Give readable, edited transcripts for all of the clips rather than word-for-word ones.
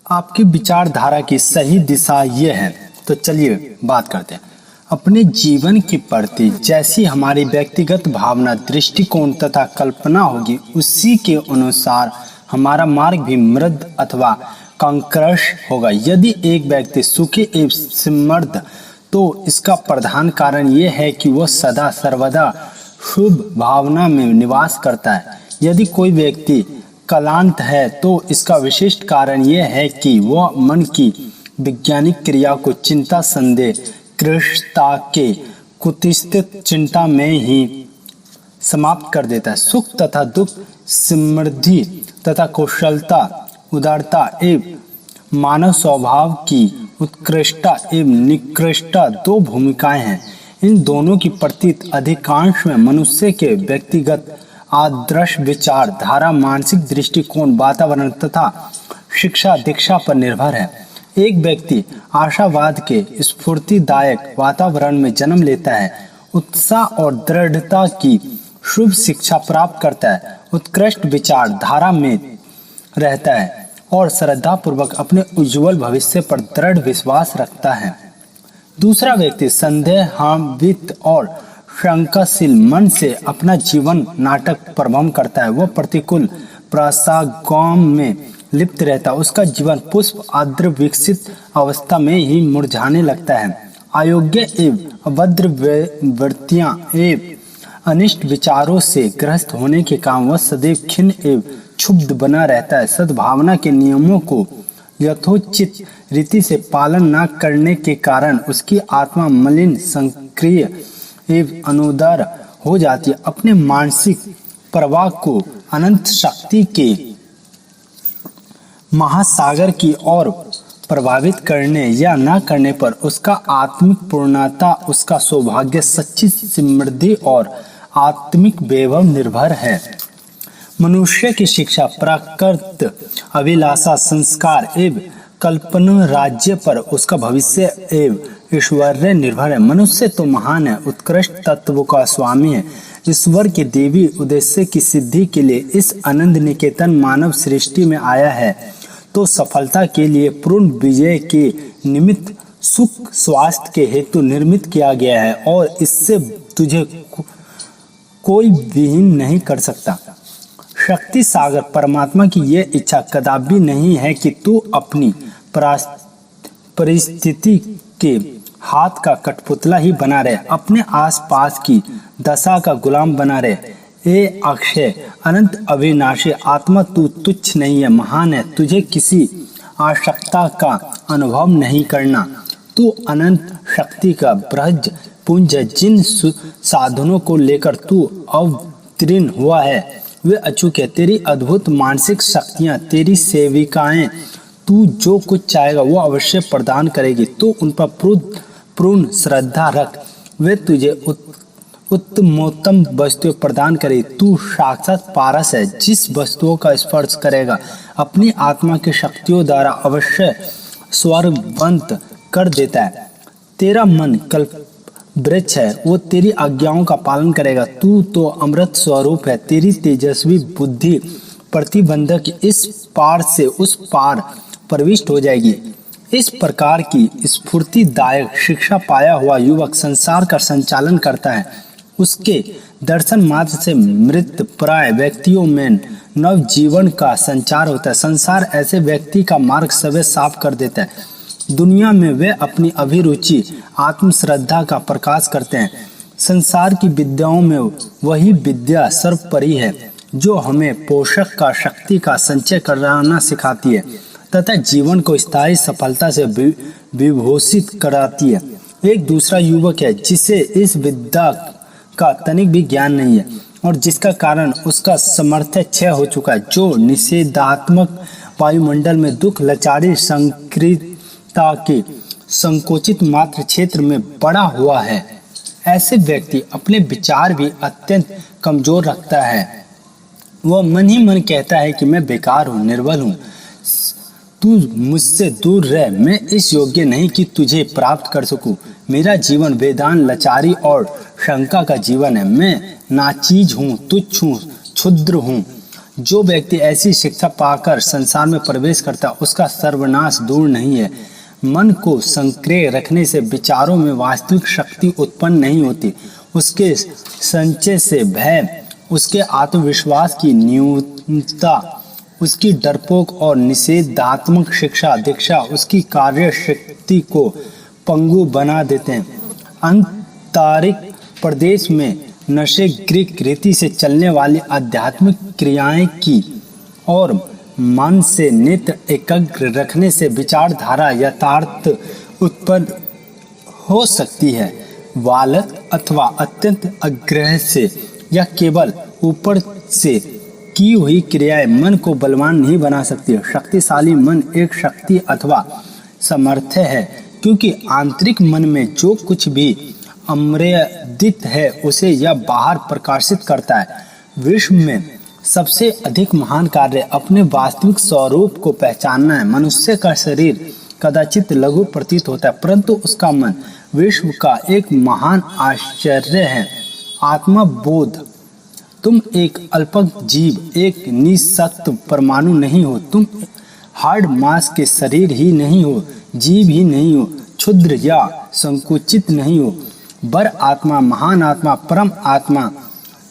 आपकी विचारधारा की सही दिशा ये है। तो चलिए बात करते हैं अपने जीवन के प्रति। जैसी हमारी व्यक्तिगत भावना, दृष्टिकोण तथा कल्पना होगी, उसी के अनुसार हमारा मार्ग भी मृद अथवा कंकरश होगा। यदि एक व्यक्ति सुखी एवं समृद्ध, तो इसका प्रधान कारण ये है कि वह सदा सर्वदा शुभ भावना में निवास करता है। यदि कोई व्यक्ति क्लांत है, तो इसका विशिष्ट कारण यह है कि वह मन की वैज्ञानिक क्रिया को चिंता, संदेह, कृष्णता के कुत्सित चिंता में ही समाप्त कर देता है। सुख तथा दुख, समृद्धि तथा कुशलता, उदारता एवं मानव स्वभाव की उत्कृष्टता एवं निकृष्टता दो भूमिकाएं हैं। इन दोनों की प्रतीत अधिकांश में मनुष्य के व्यक्तिगत आदर्श, विचार धारा, मानसिक दृष्टिकोण, वातावरण तथा शिक्षा दीक्षा पर निर्भर है। एक व्यक्ति आशावाद के स्फूर्तिदायक वातावरण में जन्म लेता है, उत्साह और दृढ़ता की शुभ शिक्षा प्राप्त करता है, उत्कृष्ट विचार धारा में रहता है और श्रद्धापूर्वक अपने उज्जवल भविष्य पर दृढ़ विश्वास रखता है। दूसरा व्यक्ति संदेहान्वित और शंकाशील मन से अपना जीवन नाटक प्रभम करता है। वह प्रतिकूल प्रसागम में लिप्त रहता है। उसका जीवन पुष्प आद्र विकसित अवस्था में ही मुरझाने लगता है। अयोग्य एवं अभद्र वृत्तियां एवं अनिष्ट विचारों से ग्रस्त होने के कारण वह सदैव खिन्न एवं क्षुब्ध बना रहता है। सद्भावना के नियमों को यथोचित रीति से पालन न करने के कारण उसकी आत्मा मलिन, संक्रिय एवं अनुदार हो जाती है। अपने मानसिक प्रवाह को अनंत शक्ति के महासागर की ओर प्रभावित करने या न करने पर उसका आत्मिक पूर्णता, उसका सौभाग्य, सच्ची समृद्धि और आत्मिक वैभव निर्भर है। मनुष्य की शिक्षा, प्राकृत अभिलाषा, संस्कार एवं कल्पना राज्य पर उसका भविष्य एवं ऐश्वर्य निर्भर है। मनुष्य तो महान है, उत्कृष्ट तत्व का स्वामी है। ईश्वर के देवी उद्देश्य की सिद्धि के लिए इस आनंद निकेतन मानव सृष्टि में आया है, तो सफलता के लिए, पूर्ण विजय के निमित्त, सुख स्वास्थ्य के हेतु निर्मित किया गया है और इससे तुझे कोई विहीन नहीं कर सकता। शक्ति सागर परमात्मा की यह इच्छा कदापि नहीं है कि तू अपनी परिस्थिति के हाथ का कठपुतला ही बना रहे, अपने आसपास की दशा का गुलाम बना रहे। ए अक्षय अनंत अविनाशी आत्मा, तू तुच्छ नहीं है, महान है। तुझे किसी आवश्यकता का अनुभव नहीं करना। तू अनंत शक्ति का बृहद पुंज है। जिन साधनों को लेकर तू अवतीर्ण हुआ है वे अचूक है। तेरी अद्भुत मानसिक शक्तियां तेरी सेविकाएं। तू जो कुछ चाहेगा वो अवश्य प्रदान करेगी। तू उन पर पूर्ण श्रद्धा रख, वे तुझे उत्तमोत्तम वस्तुएं प्रदान करे। तू साक्षात पारस है, जिस वस्तुओं का स्पर्श करेगा अपनी आत्मा की शक्तियों द्वारा अवश्य स्वर्गवंत कर देता है। तेरा मन कल्प वृक्ष है, वो तेरी आज्ञाओं का पालन करेगा। तू तो अमृत स्वरूप है। तेरी तेजस्वी बुद्धि प्रतिबंधक इस पार से उस पार प्रविष्ट हो जाएगी। इस प्रकार की स्फूर्तिदायक शिक्षा पाया हुआ युवक संसार का संचालन करता है। उसके दर्शन मात्र से मृत प्राय व्यक्तियों में नव जीवन का संचार होता है। संसार ऐसे व्यक्ति का मार्ग सवे साफ कर देता है। दुनिया में वे अपनी अभिरुचि, आत्मश्रद्धा का प्रकाश करते हैं। संसार की विद्याओं में वही विद्या सर्वोपरि है जो हमें पोषक का शक्ति का संचय कराना सिखाती है तथा जीवन को स्थायी सफलता से विभूषित कराती है। एक दूसरा युवक है जिसे इस विद्या का तनिक भी ज्ञान नहीं है और जिसका कारण उसका सामर्थ्य क्षय हो चुका है, जो निषेधात्मक वायुमंडल में दुख, लाचारी, संकीर्णता के संकोचित मात्र क्षेत्र में बड़ा हुआ है। ऐसे व्यक्ति अपने विचार भी अत्यंत कमजोर रखता है। वह मन ही मन कहता है कि मैं बेकार हूँ, निर्बल हूँ, तू मुझसे दूर रह, मैं इस योग्य नहीं कि तुझे प्राप्त कर सकूं। मेरा जीवन वेदान, लाचारी और शंका का जीवन है। मैं नाचीज हूँ, तुच्छ हूँ, क्षुद्र हूँ। जो व्यक्ति ऐसी शिक्षा पाकर संसार में प्रवेश करता है उसका सर्वनाश दूर नहीं है। मन को संक्रिय रखने से विचारों में वास्तविक शक्ति उत्पन्न नहीं होती। उसके संचय से भय, उसके आत्मविश्वास की न्यूनता, उसकी डरपोक और निषेधात्मक शिक्षा दीक्षा उसकी कार्य शक्ति को पंगु बना देते हैं। आंतरिक प्रदेश में नशे ग्रीक रीति से चलने वाली आध्यात्मिक क्रियाएं की और मन से नेत्र एकाग्र रखने से विचारधारा यथार्थ उत्पन्न हो सकती है। बालक अथवा अत्यंत आग्रह से या केवल ऊपर से की हुई क्रियाएं मन को बलवान नहीं बना सकती। शक्तिशाली मन एक शक्ति अथवा सामर्थ्य है, क्योंकि आंतरिक मन में जो कुछ भी अमर्यादित है उसे यह बाहर प्रकाशित करता है। विश्व में सबसे अधिक महान कार्य अपने वास्तविक स्वरूप को पहचानना है। मनुष्य का शरीर कदाचित लघु प्रतीत होता है, परंतु उसका मन विश्व का एक महान आश्चर्य है। आत्मा बोध। तुम एक अल्पज्ञ जीव, एक निःशक्त परमाणु नहीं हो। तुम हार्ड मास के शरीर ही नहीं हो, जीव ही नहीं हो, क्षुद्र या संकुचित नहीं हो। बर आत्मा, महान आत्मा, परम आत्मा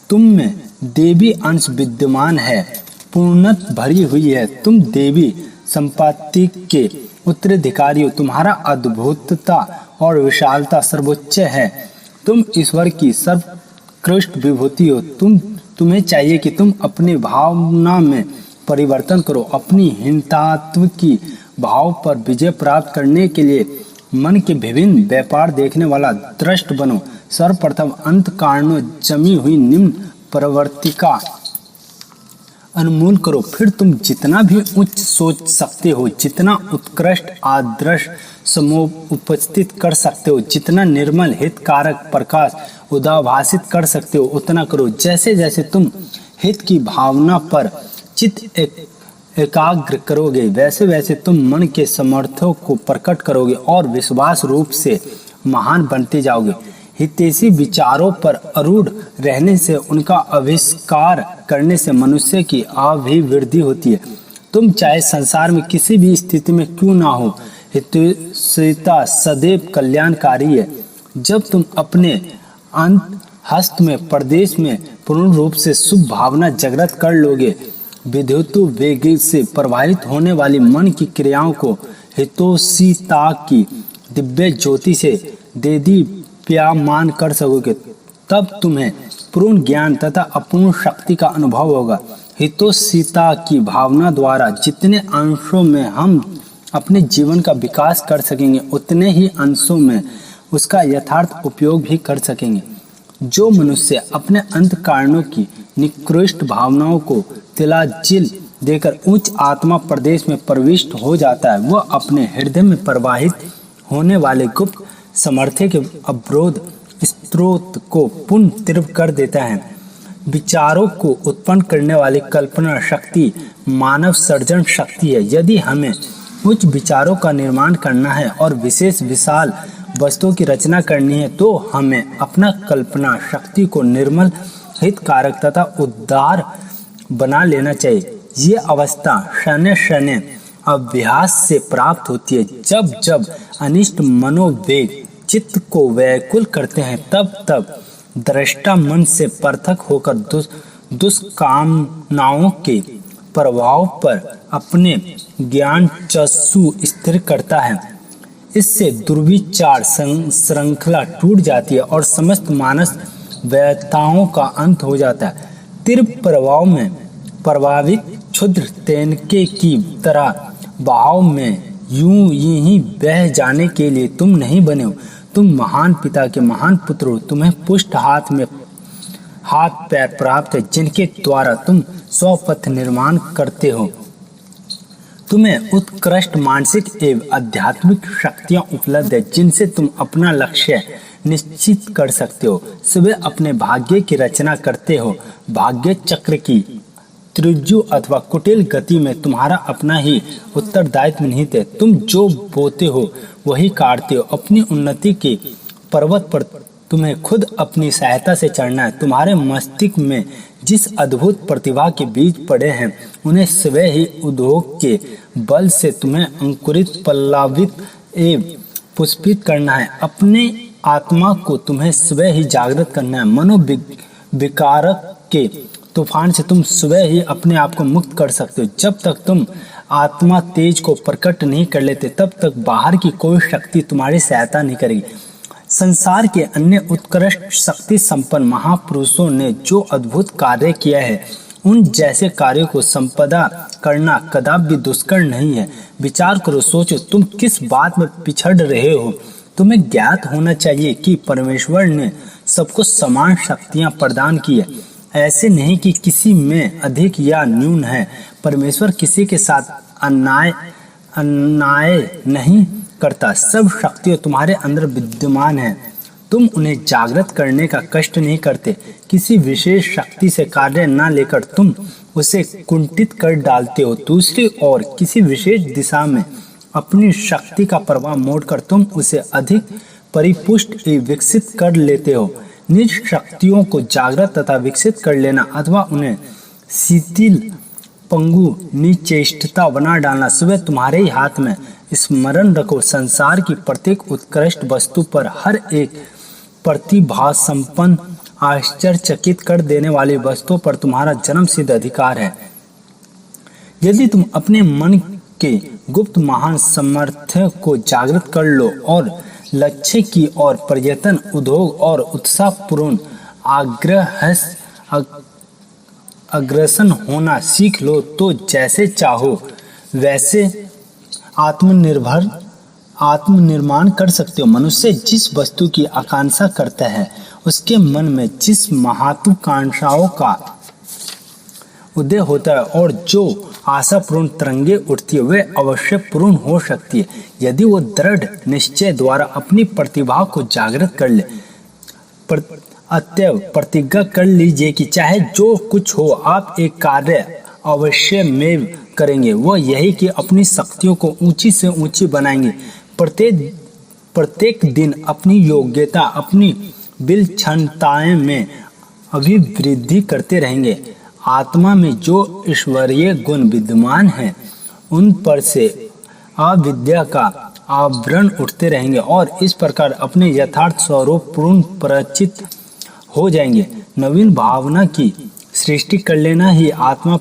तुम में देवी अंश विद्यमान है, पूर्णत भरी हुई है। तुम देवी संपत्ति के उत्तराधिकारी हो। तुम्हारा अद्भुतता और विशालता सर्वोच्च है। तुम ईश्वर की सर्वोत्कृष्ट विभूति हो। तुम्हें चाहिए कि तुम अपनी भावना में परिवर्तन करो। अपनी हीनतात्व की भाव पर विजय प्राप्त करने के लिए मन के विभिन्न व्यापार देखने वाला दृष्ट बनो। सर्वप्रथम अंत कारणों जमी हुई निम्न प्रवर्तिका उन्मूलन करो। फिर तुम जितना भी उच्च सोच सकते हो, जितना उत्कृष्ट आदर्श समूह उपस्थित कर सकते हो, जितना निर्मल हितकारक प्रकाश उद्भासित कर सकते हो, उतना करो। जैसे जैसे तुम हित की भावना पर चित्त एकाग्र करोगे, वैसे वैसे तुम मन के सामर्थ्यों को प्रकट करोगे और विश्वास रूप से महान बनते जाओगे। हितैषी विचारों पर अरूढ़ रहने से, उनका आविष्कार करने से मनुष्य की अभिवृद्धि होती है। तुम चाहे संसार में किसी भी स्थिति में क्यों ना हो, हितैषीता सदैव कल्याणकारी है। जब तुम अपने अंत हस्त में प्रदेश में पूर्ण रूप से शुभ भावना जागृत कर लोगे, विद्युत वेग से प्रभावित होने वाली मन की क्रियाओं को हितैषीता की दिव्य ज्योति से देदीप्यमान कर सकोगे, तब तुम्हें पूर्ण ज्ञान तथा अपूर्ण शक्ति का अनुभव होगा। हितैषीता की भावना द्वारा जितने अंशों में हम अपने जीवन का विकास कर सकेंगे, उतने ही अंशों में उसका यथार्थ उपयोग भी कर सकेंगे। जो मनुष्य अपने अंत कारणों की निकृष्ट भावनाओं को तिलांजलि देकर उच्च आत्मा प्रदेश में प्रविष्ट हो जाता है, वह अपने हृदय में प्रवाहित होने वाले गुप्त सामर्थ्य के अवरोध स्रोत को पुनः तीव्र कर देता है। विचारों को उत्पन्न करने वाली कल्पना शक्ति मानव सर्जन शक्ति है। यदि हमें उच्च विचारों का निर्माण करना है और विशेष विशाल वस्तुओं की रचना करनी है, तो हमें अपना कल्पना शक्ति को निर्मल हितकारक तथा उदार बना लेना चाहिए। ये अवस्था शनै शनै अभ्यास से प्राप्त होती है। जब जब अनिष्ट मनोवेग चित्त को व्याकुल करते हैं, तब तब दृष्टा मन से पृथक होकर दुष्कामनाओं के प्रभाव पर अपने ज्ञान चक्षु स्थिर करता है। इससे दुर्विचार श्रृंखला टूट जाती है और समस्त मानस व्यथाओं का अंत हो जाता है। तीव्र प्रभाव में प्रभावित क्षुद्र तेनके की तरह बहाव में यूं ही बह जाने के लिए तुम नहीं बने हो। तुम महान पिता के महान पुत्र हो। तुम्हें पुष्ट हाथ पैर प्राप्त है, जिनके द्वारा तुम स्वपथ निर्माण करते हो। तुम्हें उत्कृष्ट मानसिक एवं आध्यात्मिक शक्तियां उपलब्ध है, जिनसे तुम अपना लक्ष्य निश्चित कर सकते हो। सुबह अपने भाग्य की रचना करते हो। भाग्य चक्र की त्रिज्यू अथवा कुटिल गति में तुम्हारा अपना ही उत्तरदायित्व निहित है। तुम जो बोते हो वही काटते हो। अपनी उन्नति के पर्वत पर तुम्हें खुद अपनी सहायता से चढ़ना है। तुम्हारे मस्तिष्क में जिस अद्भुत प्रतिभा के बीज पड़े हैं उन्हें स्वयं ही उद्योग के बल से तुम्हें अंकुरित, पल्लवित एवं पुष्पित करना है। अपने आत्मा को तुम्हें स्वयं ही जागृत करना है। मनोविकारक के तूफान से तुम स्वयं ही अपने आप को मुक्त कर सकते हो। जब तक तुम आत्मा तेज को प्रकट नहीं कर लेते तब तक बाहर की कोई शक्ति तुम्हारी सहायता नहीं करेगी। संसार के अन्य उत्कृष्ट शक्ति संपन्न महापुरुषों ने जो अद्भुत कार्य किया है उन जैसे कार्यों को संपदा करना कदापि दुष्कर नहीं है। विचार करो, सोचो, तुम किस बात में पिछड़ रहे हो। तुम्हें ज्ञात होना चाहिए कि परमेश्वर ने सबको समान शक्तियां प्रदान की है। ऐसे नहीं कि किसी में अधिक या न्यून है। परमेश्वर किसी के साथ अन्याय नहीं करता। सब शक्तियां तुम्हारे अंदर विद्यमान हैं। तुम उन्हें जागृत करने का कष्ट नहीं करते। किसी विशेष शक्ति से कार्य न लेकर तुम उसे कुंठित कर डालते हो। दूसरी ओर किसी विशेष दिशा में अपनी शक्ति का प्रभाव मोड़कर तुम उसे अधिक परिपुष्ट एवं विकसित कर लेते हो। निज शक्तियों को जागृत तथा विकसित कर लेना अथवा उन्हें शिथिल, पंगु, निचेष्टता बना डालना सुबह तुम्हारे ही हाथ में। स्मरण रखो, संसार की प्रत्येक उत्कृष्ट वस्तु पर, हर एक प्रतिभा संपन्न, आश्चर्यचकित कर देने वाली वस्तुओं पर तुम्हारा जन्म सिद्ध अधिकार है। यदि तुम अपने मन के गुप्त महान सामर्थ्य को जागृत कर लो और लक्ष्य की ओर प्रयत्न, उद्योग और उत्साहपूर्ण अग्रसर होना सीख लो तो जैसे चाहो वैसे आत्मनिर्माण कर सकते हो। मनुष्य जिस वस्तु की आकांक्षा करता है उसके मन में जिस महत्वाकांक्षाओं का उदय होता है और जो आशा पूर्ण तरंगे उठती है वे अवश्य पूर्ण हो सकती है यदि वो दृढ़ निश्चय द्वारा अपनी प्रतिभा को जागृत कर ले। अतएव प्रतिज्ञा कर लीजिए कि चाहे जो कुछ हो आप एक कार्य अवश्य में करेंगे, वो यही कि अपनी शक्तियों को ऊंची से ऊंची बनाएंगे। प्रत्येक दिन अपनी योग्यता, अपनी विलक्षणताएं में अभिवृद्धि करते रहेंगे। आत्मा में जो ईश्वरीय गुण विद्यमान हैं उन पर से अविद्या का आवरण उठते रहेंगे और इस प्रकार अपने यथार्थ स्वरूप पूर्ण परिचित हो जाएंगे। नवीन भावना की सृष्टि कर लेना ही आत्मा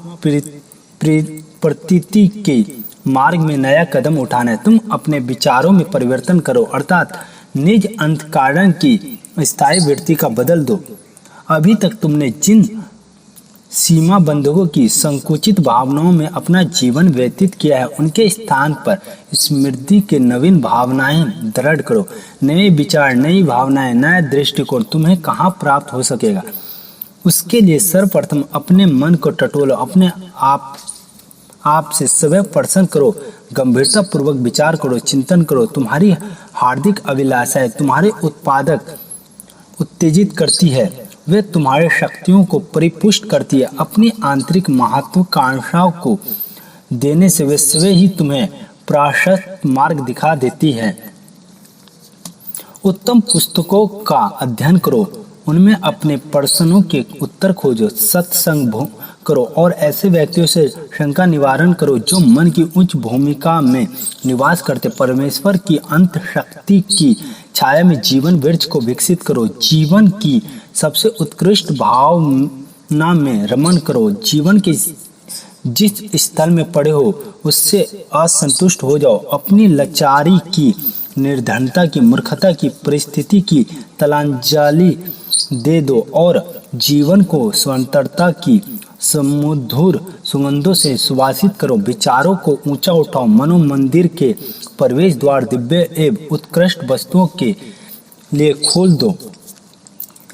प्रतीति के मार्ग में नया कदम उठाना है। तुम अपने विचारों में परिवर्तन करो, अर्थात निज अंतःकरण की स्थायी वृत्ति का बदल दो। अभी तक तुमने जिन सीमा बंधकों की संकुचित भावनाओं में अपना जीवन व्यतीत किया है उनके स्थान पर स्मृति के नवीन भावनाएं दृढ़ करो। नए विचार, नई भावनाएं, नया दृष्टिकोण तुम्हें कहाँ प्राप्त हो सकेगा। उसके लिए सर्वप्रथम अपने मन को टटोलो, अपने आप से स्वयं प्रश्न करो, गंभीरता पूर्वक विचार करो, चिंतन करो। तुम्हारी हार्दिक अभिलाषाएं तुम्हारे उत्पादक उत्तेजित करती है, वे तुम्हारी शक्तियों को परिपुष्ट करती है। अपनी आंतरिक महत्वाकांक्षाओं को देने से वे स्वयं ही तुम्हें प्रशस्त मार्ग दिखा देती है। उत्तम पुस्तकों का अध्ययन करो, उनमें अपने प्रश्नों के उत्तर खोजो, सत्संग करो और ऐसे व्यक्तियों से शंका निवारण करो जो मन की उच्च भूमिका में निवास करते। परमेश्वर की अंत शक्ति की छाया में जीवन वृक्ष को विकसित करो। जीवन की सबसे उत्कृष्ट भावना में रमन करो। जीवन के जिस स्थल में पड़े हो उससे असंतुष्ट हो जाओ। अपनी लाचारी की, निर्धनता की, मूर्खता की परिस्थिति की तलांजलि दे दो और जीवन को स्वतंत्रता की सुमधुर सुगंधों से सुवासित करो। विचारों को ऊंचा उठाओ। मनो मंदिर के प्रवेश द्वार दिव्य एवं उत्कृष्ट वस्तुओं के लिए खोल दो।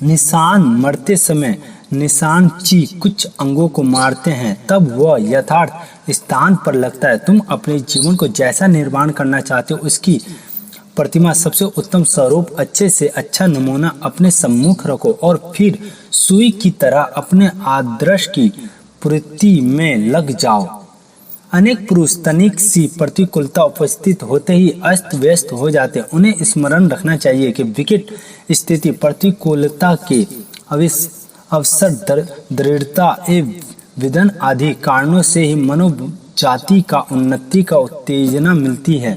निशान मरते समय निशानची कुछ अंगों को मारते हैं, तब वह यथार्थ स्थान पर लगता है। तुम अपने जीवन को जैसा निर्माण करना चाहते हो उसकी प्रतिमा, सबसे उत्तम स्वरूप, अच्छे से अच्छा नमूना अपने सम्मुख रखो और फिर सुई की तरह अपने आदर्श की पूर्ति में लग जाओ। अनेक पुरुष तनिक सी प्रतिकूलता उपस्थित होते ही अस्त व्यस्त हो जाते। उन्हें स्मरण रखना चाहिए कि विकट स्थिति प्रतिकूलता के अवसर, दृढ़ता एवं विधन आदि कारणों से ही मनोजाति का उन्नति का उत्तेजना मिलती है।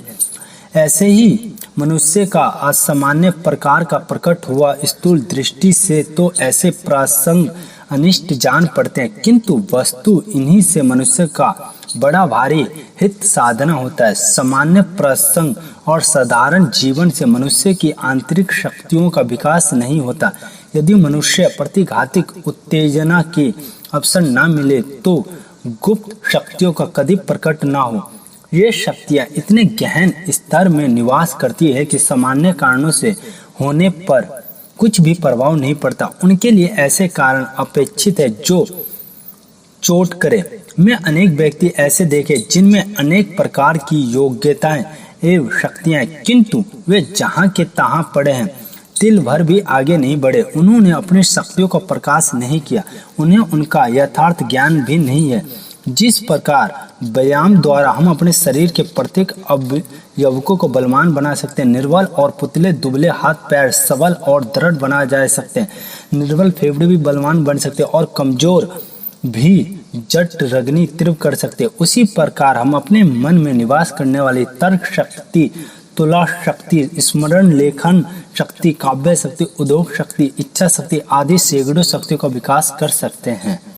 ऐसे ही मनुष्य का असामान्य प्रकार का प्रकट हुआ स्थूल दृष्टि से तो ऐसे प्रसंग अनिष्ट जान पड़ते हैं, किंतु वस्तु इन्हीं से मनुष्य का बड़ा भारी हित साधना होता है। सामान्य प्रसंग और साधारण जीवन से मनुष्य की आंतरिक शक्तियों का विकास नहीं होता। यदि मनुष्य प्रतिघातिक उत्तेजना के अवसर न मिले तो गुप्त शक्तियों का कभी प्रकट न हो। ये शक्तियाँ इतने गहन स्तर में निवास करती है कि सामान्य कारणों से होने पर कुछ भी प्रभाव नहीं पड़ता। उनके लिए ऐसे कारण अपेक्षित है जो चोट करे। मैं अनेक व्यक्ति ऐसे देखे जिनमें अनेक प्रकार की योग्यताएं एवं शक्तियां, किंतु वे जहां के तहां पड़े हैं, तिल भर भी आगे नहीं बढ़े। उन्होंने अपनी शक्तियों का प्रकाश नहीं किया, उन्हें उनका यथार्थ ज्ञान भी नहीं है। जिस प्रकार व्यायाम द्वारा हम अपने शरीर के प्रत्येक अवयवों को बलवान बना सकते हैं, निर्बल और पुतले दुबले हाथ पैर सबल और दृढ़ बनाए जा सकते हैं, निर्बल फेफड़े भी बलवान बन सकते हैं और कमजोर भी जट रगनी तीव्र कर सकते। उसी प्रकार हम अपने मन में निवास करने वाली तर्क शक्ति, तुला शक्ति, स्मरण लेखन शक्ति, काव्य शक्ति, उद्योग शक्ति, इच्छा शक्ति आदि सैकड़ों शक्तियों का विकास कर सकते हैं।